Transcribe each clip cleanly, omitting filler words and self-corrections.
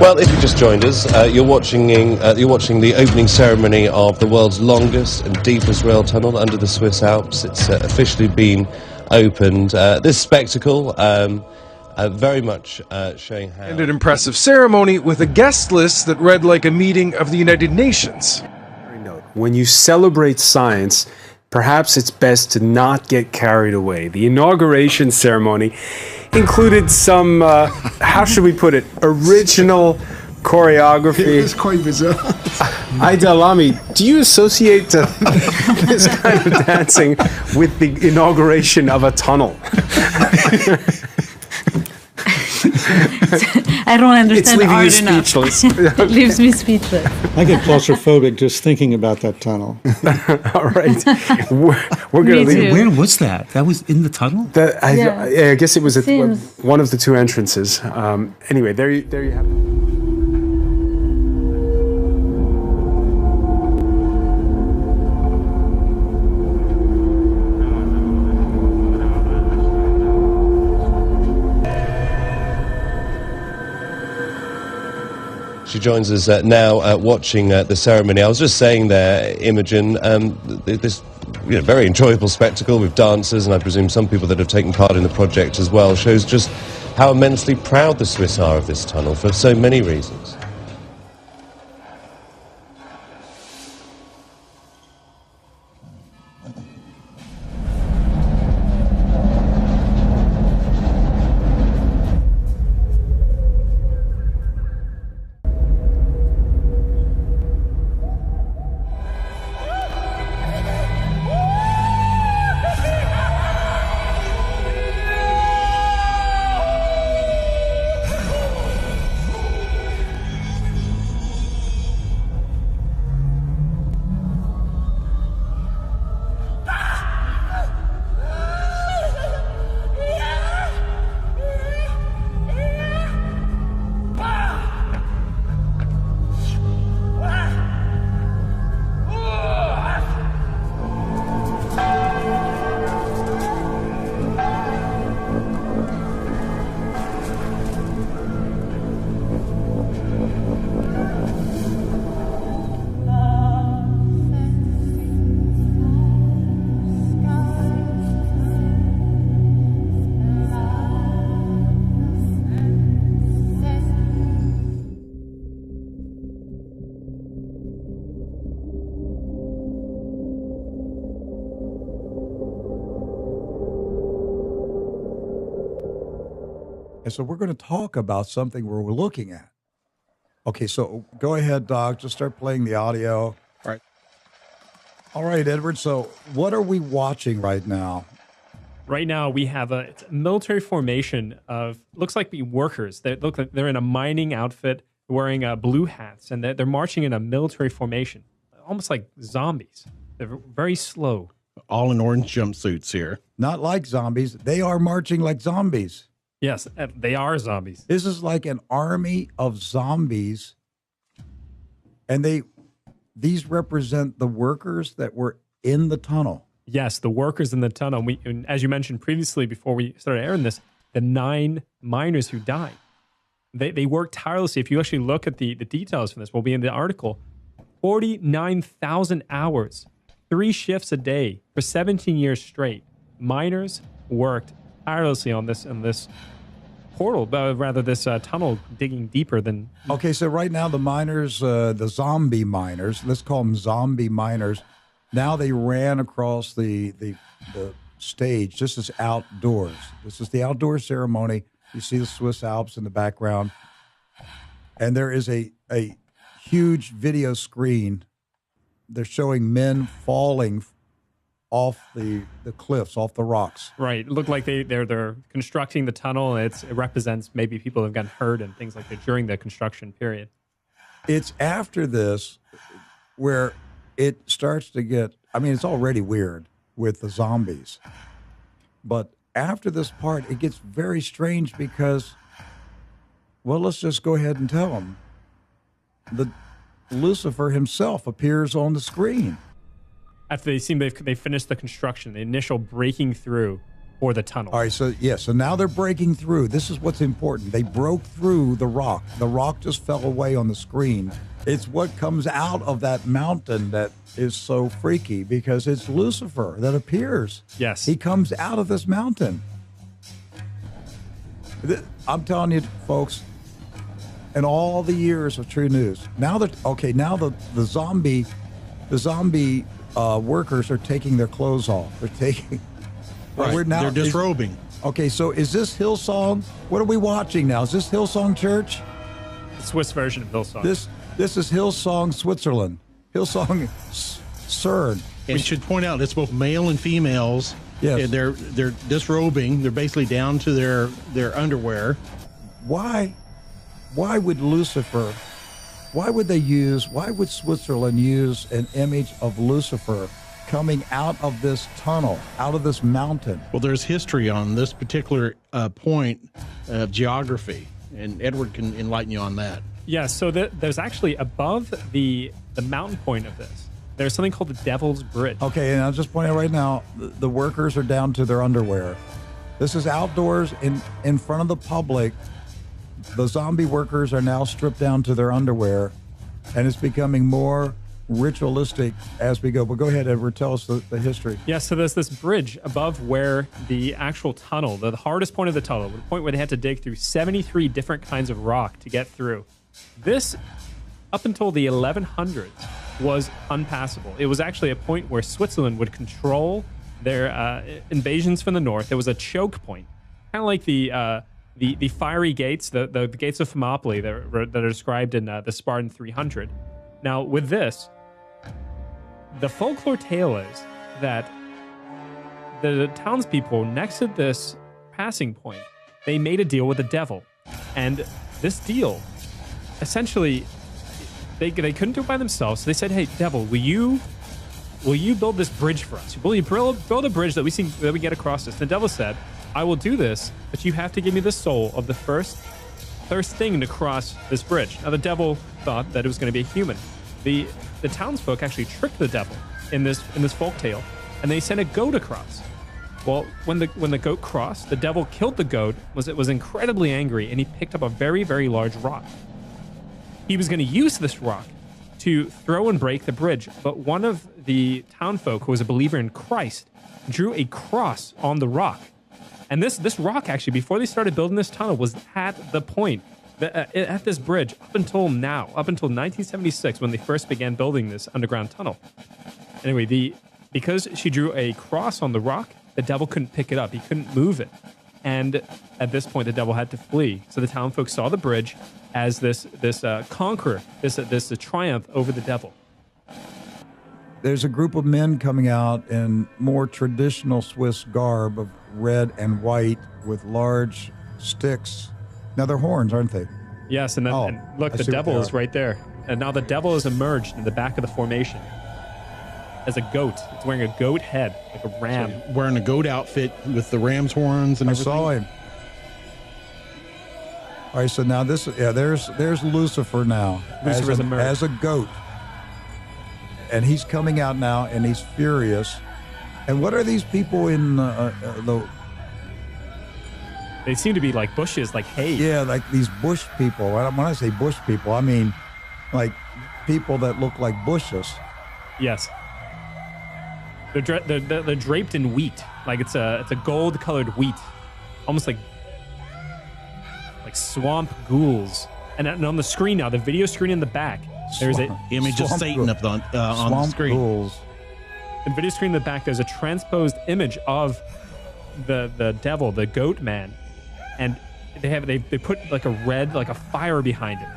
Well, if you just joined us, you're watching the opening ceremony of the world's longest and deepest rail tunnel under the Swiss Alps. It's officially been opened. This spectacle very much showing how... And an impressive ceremony with a guest list that read like a meeting of the United Nations. When you celebrate science, perhaps it's best to not get carried away. The inauguration ceremony included some, how should we put it, original choreography. It was quite bizarre. Aida Lami, do you associate this kind of dancing with the inauguration of a tunnel? I don't understand leaving art you enough. speechless. It leaves me speechless. I get claustrophobic just thinking about that tunnel. All right. We're going to leave. Where was that? That was in the tunnel? I guess it was at Seems- one of the two entrances. Anyway, there you have it. She joins us now watching the ceremony. I was just saying there, Imogen, this very enjoyable spectacle with dancers, and I presume some people that have taken part in the project as well, shows just how immensely proud the Swiss are of this tunnel for so many reasons. And so we're going to talk about something we're looking at. Okay, so go ahead, Doc. Just start playing the audio. All right, Edward. So what are we watching right now? Right now, we have a military formation of, looks like workers. They look like they're in a mining outfit, wearing blue hats, and they're marching in a military formation, almost like zombies. They're very slow. All in orange jumpsuits here. Not like zombies. They are marching like zombies. Yes, they are zombies. This is like an army of zombies, and these represent the workers that were in the tunnel. Yes, the workers in the tunnel. And as you mentioned previously, before we started airing this, the 9 miners who died. They worked tirelessly. If you actually look at the details from this, will be in the article. 49,000 hours, 3 shifts a day for 17 years straight. Miners worked tirelessly on this portal, rather this tunnel digging deeper than... Okay, so right now the miners, the zombie miners, let's call them zombie miners, now they ran across the stage. This is outdoors. This is the outdoor ceremony. You see the Swiss Alps in the background. And there is a huge video screen. They're showing men falling off the cliffs, off the rocks. Right. It looked like they're constructing the tunnel, and it represents maybe people have gotten hurt and things like that during the construction period. It's after this where it starts to get, I mean, it's already weird with the zombies. But after this part, it gets very strange because, well, let's just go ahead and tell them. The Lucifer himself appears on the screen. After they finished the construction, the initial breaking through, for the tunnel. All right, so now they're breaking through. This is what's important. They broke through the rock. The rock just fell away on the screen. It's what comes out of that mountain that is so freaky, because it's Lucifer that appears. Yes. He comes out of this mountain. I'm telling you, folks, in all the years of True News, now the zombie workers are taking their clothes off. They're taking. Right. They're disrobing. Okay, so is this Hillsong? What are we watching now? Is this Hillsong Church? The Swiss version of Hillsong. This is Hillsong Switzerland. Hillsong CERN. We should point out it's both male and females. Yes. They're disrobing. They're basically down to their underwear. Why would Lucifer? Why would Switzerland use an image of Lucifer coming out of this tunnel, out of this mountain? Well, there's history on this particular point of geography, and Edward can enlighten you on that. Yeah, so there's actually above the mountain point of this, there's something called the Devil's Bridge. Okay, and I'll just point out right now, the workers are down to their underwear. This is outdoors in front of the public. The zombie workers are now stripped down to their underwear, and it's becoming more ritualistic as we go. But go ahead, Edward, tell us the history. Yeah, so there's this bridge above where the actual tunnel, the hardest point of the tunnel, the point where they had to dig through 73 different kinds of rock to get through. This, up until the 1100s, was unpassable. It was actually a point where Switzerland would control their invasions from the north. It was a choke point, kind of like the fiery gates, the gates of Thermopylae that are described in the Spartan 300. Now, with this, the folklore tale is that the townspeople next to this passing point, they made a deal with the devil. And this deal, essentially, they couldn't do it by themselves. So they said, "Hey, devil, will you build this bridge for us? Will you build a bridge that we get across this?" And the devil said, "I will do this, but you have to give me the soul of the first thing to cross this bridge." Now, the devil thought that it was going to be a human. The townsfolk actually tricked the devil in this folk tale, and they sent a goat across. Well, when the goat crossed, the devil killed the goat. Was incredibly angry, and he picked up a very, very large rock. He was going to use this rock to throw and break the bridge, but one of the townfolk, who was a believer in Christ, drew a cross on the rock. And this rock, actually, before they started building this tunnel, was at the point, at this bridge, up until 1976, when they first began building this underground tunnel. Anyway, because she drew a cross on the rock, the devil couldn't pick it up. He couldn't move it. And at this point, the devil had to flee. So the townfolk saw the bridge as this conqueror, this triumph over the devil. There's a group of men coming out in more traditional Swiss garb of red and white with large sticks. Now they're horns, aren't they? Yes, and look, the devil is right there. And now the devil has emerged in the back of the formation as a goat. It's wearing a goat head, like a ram. So wearing a goat outfit with the ram's horns and everything. I saw him. All right, so now there's Lucifer now as a goat. And he's coming out now, and he's furious. And what are these people in the... They seem to be like bushes, like hay. Yeah, like these bush people. When I say bush people, I mean like people that look like bushes. Yes. They're draped in wheat. Like it's a gold-colored wheat. Almost like swamp ghouls. And on the screen now, the video screen in the back, there's an image of Satan up on the screen. Ghouls. In the video screen in the back, there's a transposed image of the devil, the goat man. And they put like a fire behind it.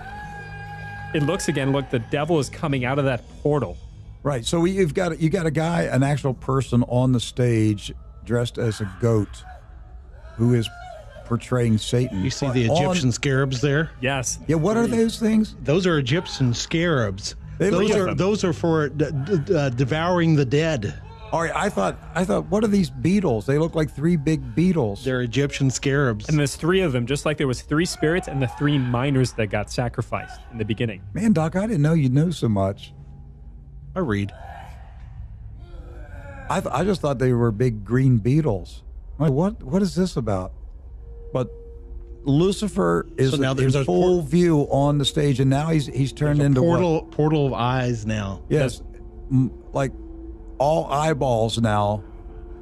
It looks again, look, the devil is coming out of that portal. Right. So you got a guy, an actual person on the stage dressed as a goat who is portraying Satan. You see the Egyptian scarabs there? Yes. Yeah, what are those things? Those are Egyptian scarabs. Those are for devouring the dead. All right, I thought, what are these beetles? They look like three big beetles. They're Egyptian scarabs. And there's three of them, just like there was three spirits and the three miners that got sacrificed in the beginning. Man, Doc, I didn't know you knew so much. I read. I just thought they were big green beetles. Like, what is this about? But Lucifer is So now in there's a full view on the stage, and now he's turned into what? portal of eyes now. Yes, like all eyeballs now.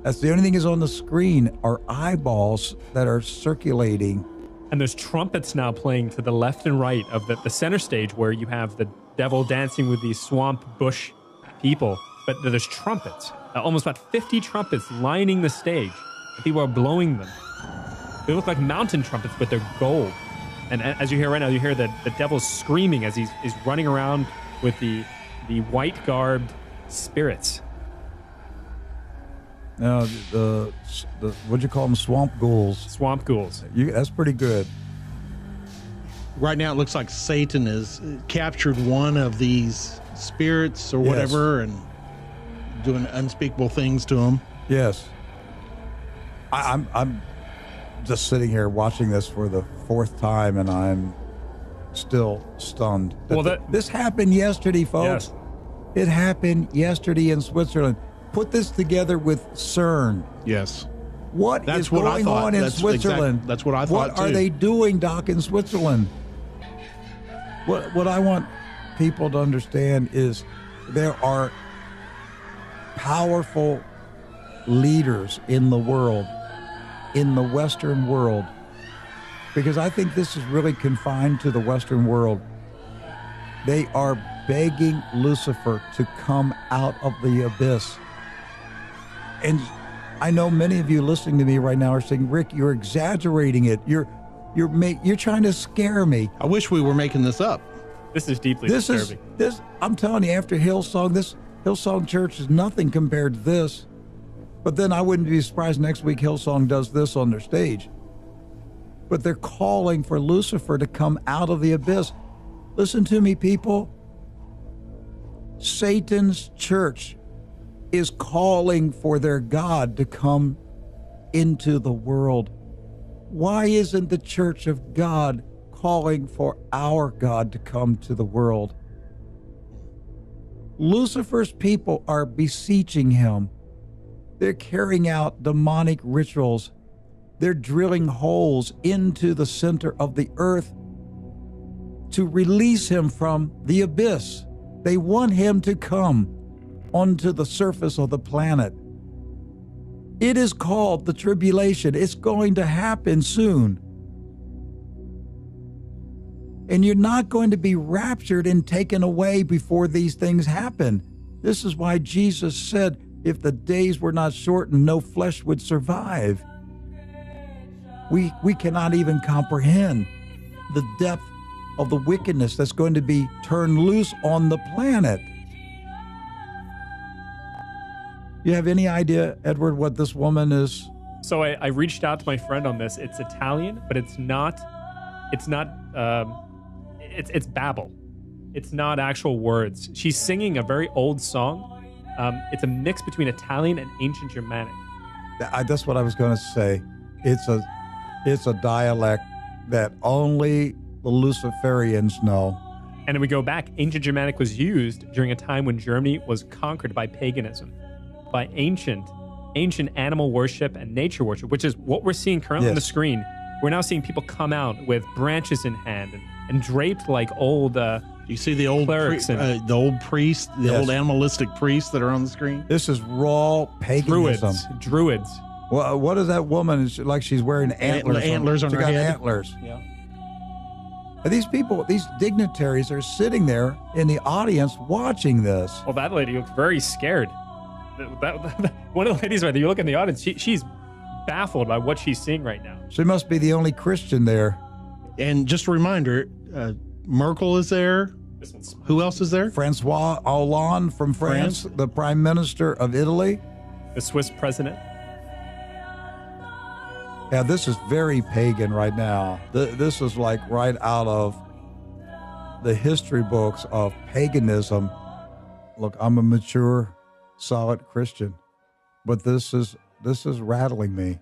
That's the only thing is on the screen are eyeballs that are circulating. And there's trumpets now playing to the left and right of the center stage where you have the devil dancing with these swamp bush people. But there's trumpets, almost about 50 trumpets lining the stage. And people are blowing them. They look like mountain trumpets, but they're gold. And as you hear right now, you hear the devil screaming as he's running around with the white garbed spirits. Now, the what'd you call them? Swamp ghouls. Swamp ghouls. That's pretty good. Right now, it looks like Satan has captured one of these spirits or whatever, and doing unspeakable things to them. Yes. I'm just sitting here watching this for the 4th time, and I'm still stunned. Well, this happened yesterday, folks. Yes. It happened yesterday in Switzerland. Put this together with CERN. Yes. What is going on in Switzerland? That's what I thought, What are they doing, Doc, in Switzerland? What I want people to understand is there are powerful leaders in the world, in the Western world, because I think this is really confined to the Western world. They are begging Lucifer to come out of the abyss. And I know many of you listening to me right now are saying, Rick, you're exaggerating it. You're trying to scare me. I wish we were making this up. This is deeply disturbing. I'm telling you, after Hillsong, this Hillsong Church is nothing compared to this. But then I wouldn't be surprised next week Hillsong does this on their stage. But they're calling for Lucifer to come out of the abyss. Listen to me, people. Satan's church is calling for their God to come into the world. Why isn't the church of God calling for our God to come to the world? Lucifer's people are beseeching him. They're carrying out demonic rituals. They're drilling holes into the center of the earth to release him from the abyss. They want him to come onto the surface of the planet. It is called the tribulation. It's going to happen soon. And you're not going to be raptured and taken away before these things happen. This is why Jesus said, if the days were not shortened, no flesh would survive. We cannot even comprehend the depth of the wickedness that's going to be turned loose on the planet. You have any idea, Edward, what this woman is? So I reached out to my friend on this. It's Italian, but it's babble. It's not actual words. She's singing a very old song. It's a mix between Italian and ancient Germanic. That's what I was going to say. It's a dialect that only the Luciferians know. And then we go back. Ancient Germanic was used during a time when Germany was conquered by paganism, by ancient animal worship and nature worship, which is what we're seeing currently on the screen. We're now seeing people come out with branches in hand and draped like old. You see the old clerics the old priests, the old animalistic priests that are on the screen. This is raw paganism. Druids. Well, what is that woman? Like she's wearing antlers. Antlers on her got head. Antlers. Yeah. And these people, these dignitaries, are sitting there in the audience watching this. Well, that lady looks very scared. One of the ladies right there, you look in the audience, she's baffled by what she's seeing right now. She must be the only Christian there. And just a reminder, Merkel is there. Who else is there? Francois Hollande from France, the Prime Minister of Italy. The Swiss president. Yeah, this is very pagan right now. This is like right out of the history books of paganism. Look, I'm a mature, solid Christian, but this is rattling me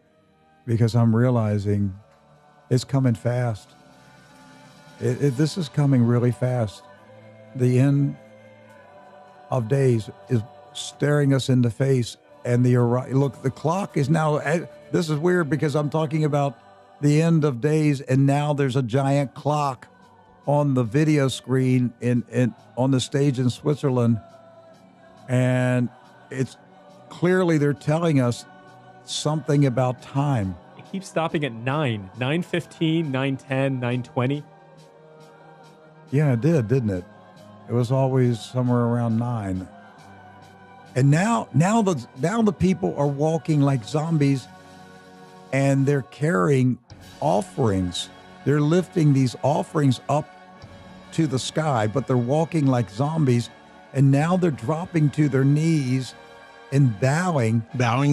because I'm realizing it's coming fast. This is coming really fast. The end of days is staring us in the face, and the clock is now. This is weird because I'm talking about the end of days, and now there's a giant clock on the video screen on the stage in Switzerland, and it's clearly they're telling us something about time. It keeps stopping at 9, 9:15, 9:10, 9:20. Yeah, it did, didn't it? It was always somewhere around 9. And now the people are walking like zombies, and they're carrying offerings. They're lifting these offerings up to the sky, but they're walking like zombies, and now they're dropping to their knees and bowing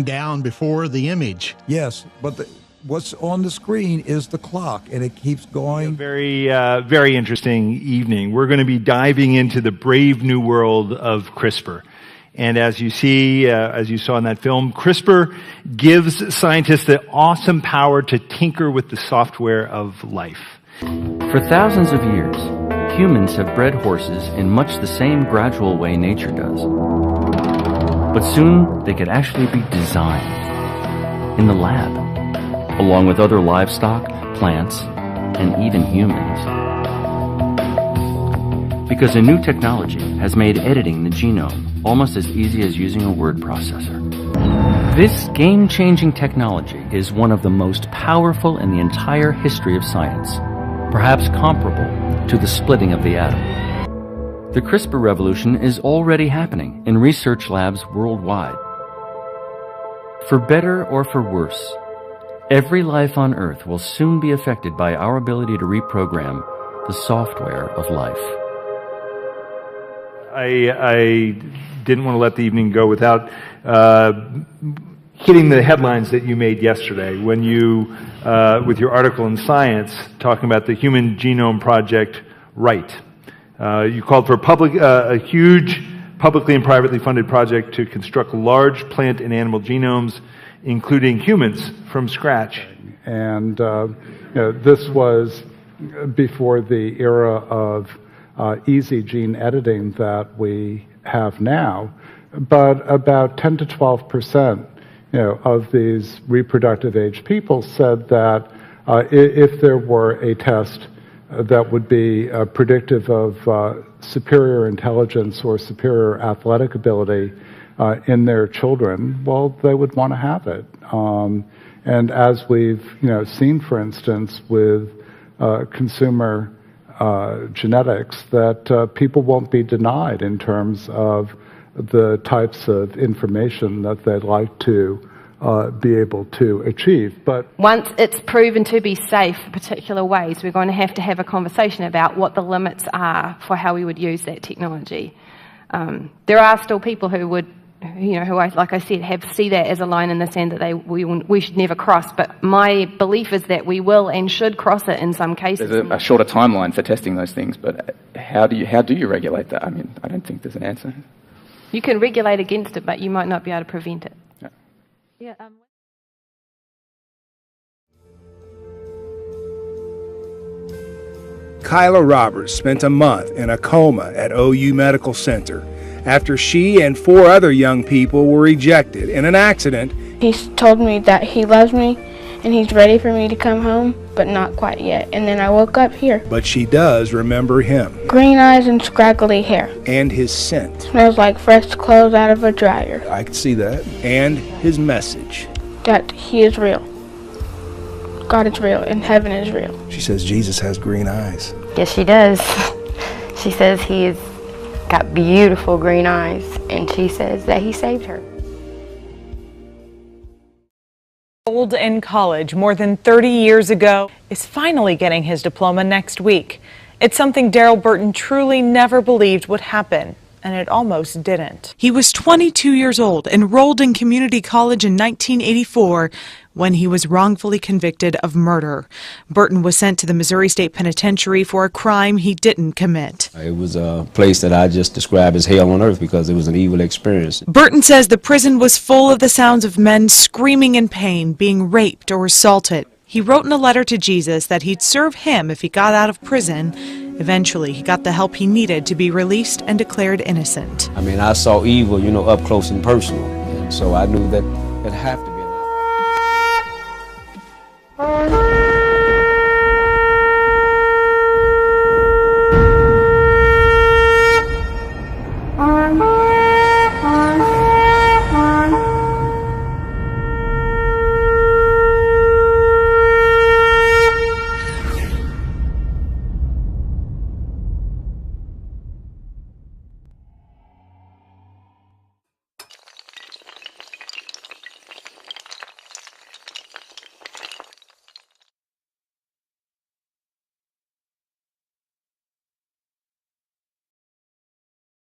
down before the image. Yes, but what's on the screen is the clock, and it keeps going. Very interesting evening. We're going to be diving into the brave new world of CRISPR. And as you see, as you saw in that film, CRISPR gives scientists the awesome power to tinker with the software of life. For thousands of years, humans have bred horses in much the same gradual way nature does. But soon, they could actually be designed in the lab, along with other livestock, plants, and even humans. Because a new technology has made editing the genome almost as easy as using a word processor. This game-changing technology is one of the most powerful in the entire history of science, perhaps comparable to the splitting of the atom. The CRISPR revolution is already happening in research labs worldwide. For better or for worse, every life on Earth will soon be affected by our ability to reprogram the software of life. I didn't want to let the evening go without hitting the headlines that you made yesterday when you, with your article in Science, talking about the Human Genome Project Right. You called for a huge publicly and privately funded project to construct large plant and animal genomes, including humans, from scratch. And this was before the era of easy gene editing that we have now, but about 10 to 12% of these reproductive age people said that if there were a test that would be predictive of superior intelligence or superior athletic ability in their children, well, they would want to have it. And as we've seen, for instance, with consumer genetics, that people won't be denied in terms of the types of information that they'd like to be able to achieve. But once it's proven to be safe for particular ways, we're going to have a conversation about what the limits are for how we would use that technology. There are still people who would, who like I said, see that as a line in the sand that we should never cross. But my belief is that we will and should cross it in some cases. There's a shorter timeline for testing those things, but how do you regulate that? I mean, I don't think there's an answer. You can regulate against it, but you might not be able to prevent it. Yeah. Kyla Roberts spent a month in a coma at OU Medical Center after she and 4 other young people were ejected in an accident. He's told me that he loves me and he's ready for me to come home, but not quite yet. And then I woke up here. But she does remember him. Green eyes and scraggly hair. And his scent. Smells like fresh clothes out of a dryer. I could see that. And his message. That he is real. God is real and heaven is real. She says Jesus has green eyes. Yes, she does. She says he's got beautiful green eyes, and she says that he saved her. Old in college more than 30 years ago is finally getting his diploma next week. It's something Daryl Burton truly never believed would happen, and it almost didn't. He was 22 years old, enrolled in community college in 1984 when he was wrongfully convicted of murder. Burton was sent to the Missouri State Penitentiary for a crime he didn't commit. It was a place that I just describe as hell on earth because it was an evil experience. Burton says the prison was full of the sounds of men screaming in pain, being raped or assaulted. He wrote in a letter to Jesus that he'd serve him if he got out of prison. Eventually, he got the help he needed to be released and declared innocent. I mean, I saw evil, up close and personal, and so I knew that it happened.